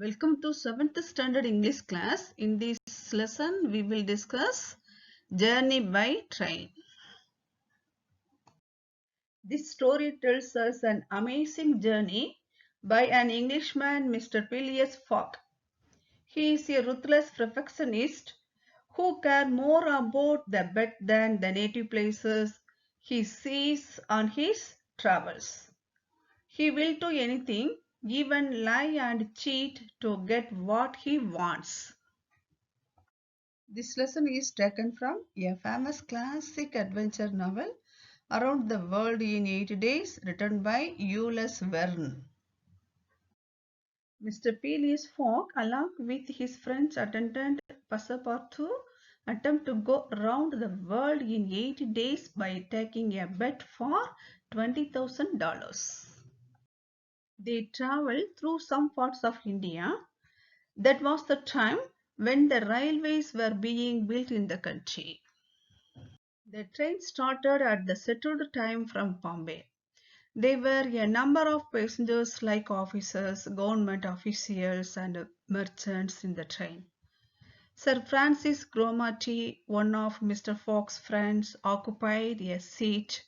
Welcome to 7th Standard English class. In this lesson, we will discuss Journey by Train. This story tells us an amazing journey by an Englishman, Mr. Phileas Fogg. He is a ruthless perfectionist who cares more about the bed than the native places he sees on his travels. He will do anything, even lie and cheat to get what he wants. This lesson is taken from a famous classic adventure novel, Around the World in 80 Days, written by Jules Verne. Mr. Phileas Fogg, along with his French attendant Passepartout, attempt to go around the world in 80 days by taking a bet for $20,000. They traveled through some parts of India. That was the time when the railways were being built in the country. The train started at the settled time from Bombay. There were a number of passengers like officers, government officials and merchants in the train. Sir Francis Cromarty, one of Mr. Fogg's friends, occupied a seat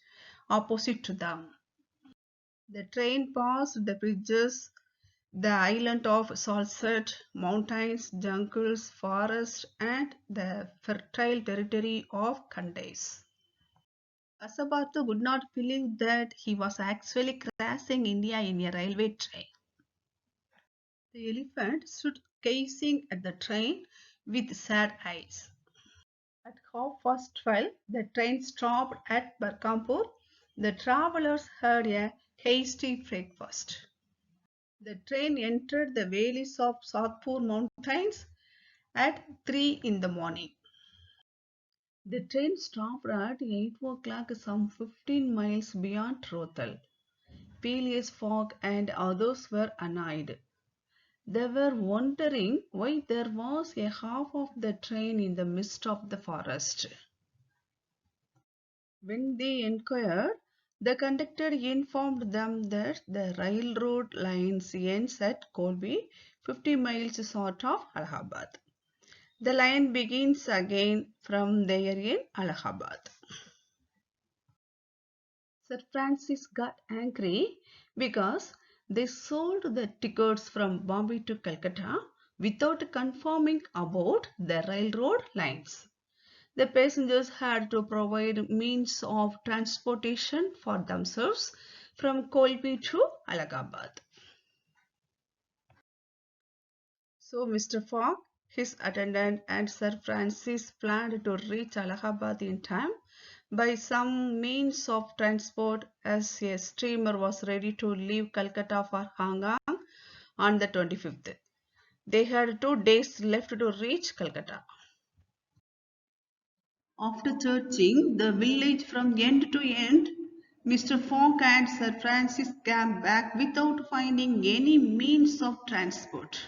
opposite to them. The train passed the bridges, the island of Salsette, mountains, jungles, forests, and the fertile territory of Khandais. Passepartout would not believe that he was actually crossing India in a railway train. The elephant stood gazing at the train with sad eyes. At 12:30, the train stopped at Berghampur. The travelers had a hasty breakfast. The train entered the valleys of Satpur mountains at 3 in the morning. The train stopped at 8 o'clock, some 15 miles beyond Rothal. Phileas Fogg and others were annoyed. They were wondering why there was a half of the train in the midst of the forest. When they inquired, the conductor informed them that the railroad lines ends at Colby, 50 miles south of Allahabad. The line begins again from there in Allahabad. Sir Francis got angry because they sold the tickets from Bombay to Calcutta without confirming about the railroad lines. The passengers had to provide means of transportation for themselves from Colby to Allahabad. So Mr. Fogg, his attendant and Sir Francis planned to reach Allahabad in time by some means of transport, as a steamer was ready to leave Calcutta for Hong Kong on the 25th. They had 2 days left to reach Calcutta. After searching the village from end to end, Mr. Fogg and Sir Francis came back without finding any means of transport.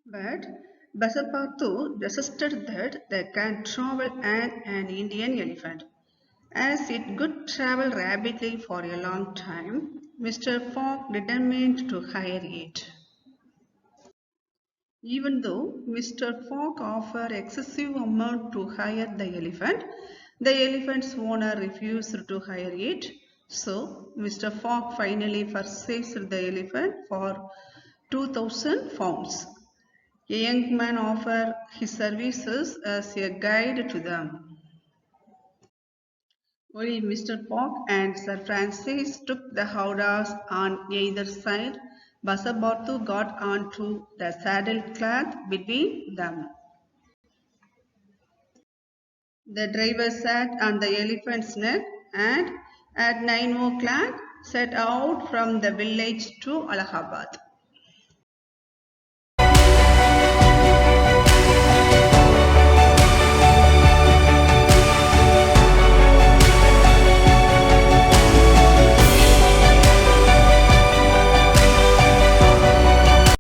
But Passepartout insisted that they can travel on an Indian elephant. As it could travel rapidly for a long time, Mr. Fogg determined to hire it. Even though Mr. Fogg offered excessive amount to hire the elephant's owner refused to hire it. So Mr. Fogg finally purchased the elephant for £2,000. A young man offered his services as a guide to them. Only Mr. Fogg and Sir Francis took the howdahs on either side. Passepartout got onto the saddle cloth between them. The driver sat on the elephant's neck and at 9 o'clock set out from the village to Allahabad.